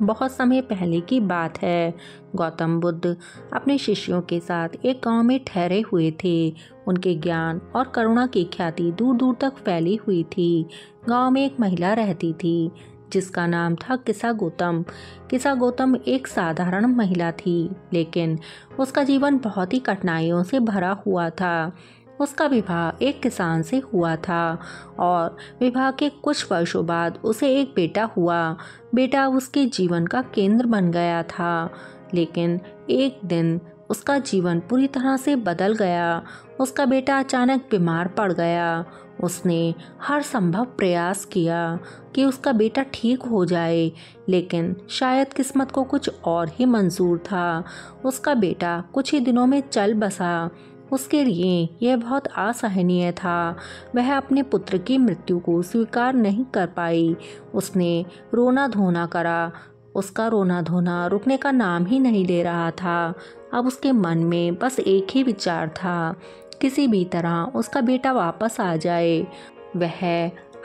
बहुत समय पहले की बात है। गौतम बुद्ध अपने शिष्यों के साथ एक गांव में ठहरे हुए थे। उनके ज्ञान और करुणा की ख्याति दूर दूर तक फैली हुई थी। गांव में एक महिला रहती थी जिसका नाम था किसा गौतम। किसा गौतम एक साधारण महिला थी, लेकिन उसका जीवन बहुत ही कठिनाइयों से भरा हुआ था। उसका विवाह एक किसान से हुआ था और विवाह के कुछ वर्षों बाद उसे एक बेटा हुआ। बेटा उसके जीवन का केंद्र बन गया था, लेकिन एक दिन उसका जीवन पूरी तरह से बदल गया। उसका बेटा अचानक बीमार पड़ गया। उसने हर संभव प्रयास किया कि उसका बेटा ठीक हो जाए, लेकिन शायद किस्मत को कुछ और ही मंजूर था। उसका बेटा कुछ ही दिनों में चल बसा। उसके लिए यह बहुत असहनीय था। वह अपने पुत्र की मृत्यु को स्वीकार नहीं कर पाई। उसने रोना धोना करा। उसका रोना धोना रुकने का नाम ही नहीं ले रहा था। अब उसके मन में बस एक ही विचार था, किसी भी तरह उसका बेटा वापस आ जाए। वह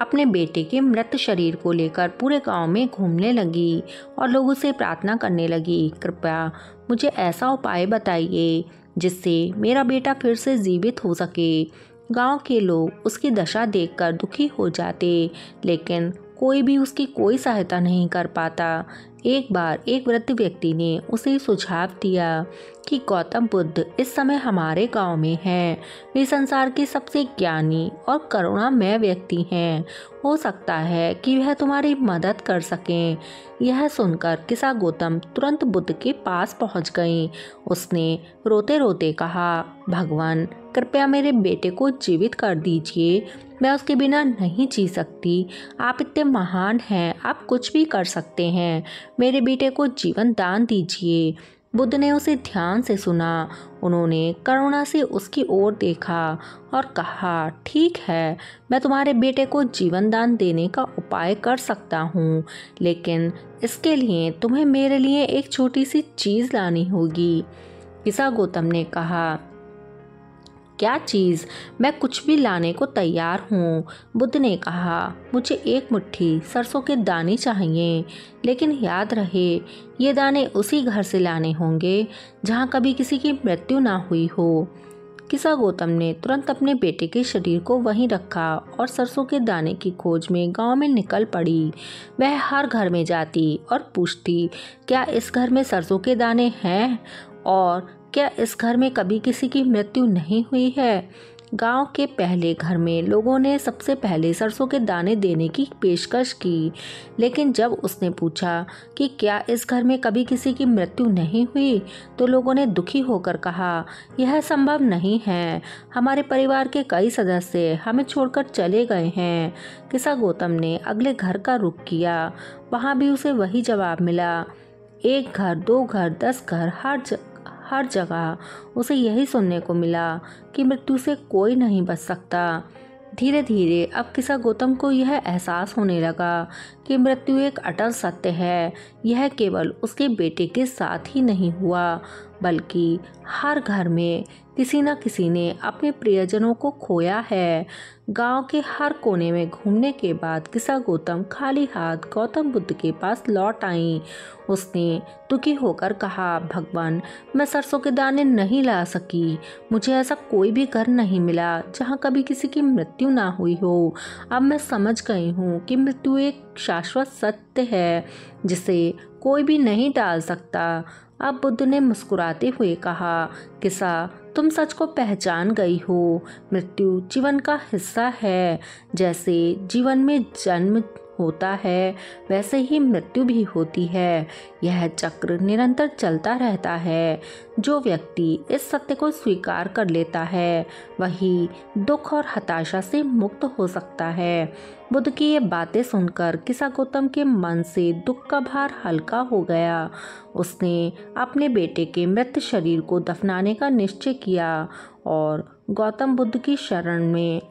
अपने बेटे के मृत शरीर को लेकर पूरे गांव में घूमने लगी और लोगों से प्रार्थना करने लगी, कृपया मुझे ऐसा उपाय बताइए जिससे मेरा बेटा फिर से जीवित हो सके। गांव के लोग उसकी दशा देखकर दुखी हो जाते, लेकिन कोई भी उसकी कोई सहायता नहीं कर पाता। एक बार एक वृद्ध व्यक्ति ने उसे सुझाव दिया कि गौतम बुद्ध इस समय हमारे गांव में हैं। वे संसार के सबसे ज्ञानी और करुणामय व्यक्ति हैं। हो सकता है कि वह तुम्हारी मदद कर सकें। यह सुनकर किसा गौतम तुरंत बुद्ध के पास पहुंच गई। उसने रोते रोते कहा, भगवान कृपया मेरे बेटे को जीवित कर दीजिए। मैं उसके बिना नहीं जी सकती। आप इतने महान हैं, आप कुछ भी कर सकते हैं। मेरे बेटे को जीवन दान दीजिए। बुद्ध ने उसे ध्यान से सुना। उन्होंने करुणा से उसकी ओर देखा और कहा, ठीक है, मैं तुम्हारे बेटे को जीवन दान देने का उपाय कर सकता हूँ, लेकिन इसके लिए तुम्हें मेरे लिए एक छोटी सी चीज़ लानी होगी। किसा गौतम ने कहा, क्या चीज़? मैं कुछ भी लाने को तैयार हूँ। बुद्ध ने कहा, मुझे एक मुट्ठी सरसों के दाने चाहिए, लेकिन याद रहे ये दाने उसी घर से लाने होंगे जहाँ कभी किसी की मृत्यु ना हुई हो। किसा गौतम ने तुरंत अपने बेटे के शरीर को वहीं रखा और सरसों के दाने की खोज में गांव में निकल पड़ी। वह हर घर में जाती और पूछती, क्या इस घर में सरसों के दाने हैं और क्या इस घर में कभी किसी की मृत्यु नहीं हुई है? गांव के पहले घर में लोगों ने सबसे पहले सरसों के दाने देने की पेशकश की, लेकिन जब उसने पूछा कि क्या इस घर में कभी किसी की मृत्यु नहीं हुई, तो लोगों ने दुखी होकर कहा, यह संभव नहीं है। हमारे परिवार के कई सदस्य हमें छोड़कर चले गए हैं। किसा गौतम ने अगले घर का रुख किया। वहाँ भी उसे वही जवाब मिला। एक घर, दो घर, 10 घर, हर जगह उसे यही सुनने को मिला कि मृत्यु से कोई नहीं बच सकता। धीरे धीरे अब किसा गौतम को यह एहसास होने लगा कि मृत्यु एक अटल सत्य है। यह केवल उसके बेटे के साथ ही नहीं हुआ, बल्कि हर घर में किसी न किसी ने अपने प्रियजनों को खोया है। गांव के हर कोने में घूमने के बाद किसा गौतम खाली हाथ गौतम बुद्ध के पास लौट आई। उसने दुखी होकर कहा, भगवान मैं सरसों के दाने नहीं ला सकी। मुझे ऐसा कोई भी घर नहीं मिला जहाँ कभी किसी की मृत्यु ना हुई हो। अब मैं समझ गई हूँ कि मृत्यु एक शाश्वत सत्य है जिसे कोई भी नहीं टाल सकता। अब बुद्ध ने मुस्कुराते हुए कहा, किसा तुम सच को पहचान गई हो। मृत्यु जीवन का हिस्सा है। जैसे जीवन में जन्म होता है, वैसे ही मृत्यु भी होती है। यह चक्र निरंतर चलता रहता है। जो व्यक्ति इस सत्य को स्वीकार कर लेता है, वही दुख और हताशा से मुक्त हो सकता है। बुद्ध की ये बातें सुनकर किसा गौतम के मन से दुख का भार हल्का हो गया। उसने अपने बेटे के मृत शरीर को दफनाने का निश्चय किया और गौतम बुद्ध की शरण में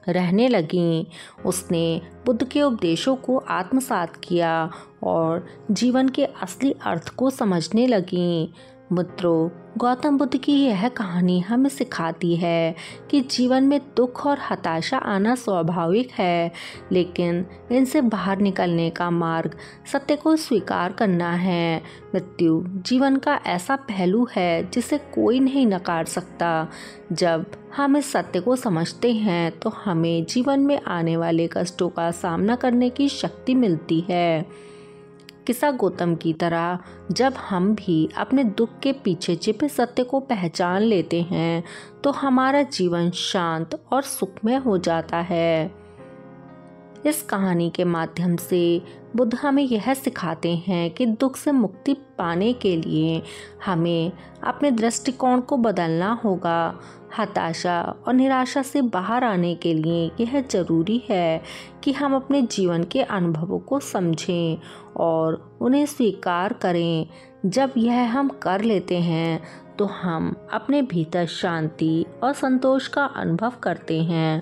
रहने लगी। उसने बुद्ध के उपदेशों को आत्मसात किया और जीवन के असली अर्थ को समझने लगी। मित्रों, गौतम बुद्ध की यह कहानी हमें सिखाती है कि जीवन में दुख और हताशा आना स्वाभाविक है, लेकिन इनसे बाहर निकलने का मार्ग सत्य को स्वीकार करना है। मृत्यु जीवन का ऐसा पहलू है जिसे कोई नहीं नकार सकता। जब हम इस सत्य को समझते हैं तो हमें जीवन में आने वाले कष्टों का सामना करने की शक्ति मिलती है। किस्सा गौतम की तरह जब हम भी अपने दुख के पीछे छिपे सत्य को पहचान लेते हैं तो हमारा जीवन शांत और सुखमय हो जाता है। इस कहानी के माध्यम से बुद्ध हमें यह सिखाते हैं कि दुख से मुक्ति पाने के लिए हमें अपने दृष्टिकोण को बदलना होगा। हताशा और निराशा से बाहर आने के लिए यह ज़रूरी है कि हम अपने जीवन के अनुभवों को समझें और उन्हें स्वीकार करें। जब यह हम कर लेते हैं तो हम अपने भीतर शांति और संतोष का अनुभव करते हैं।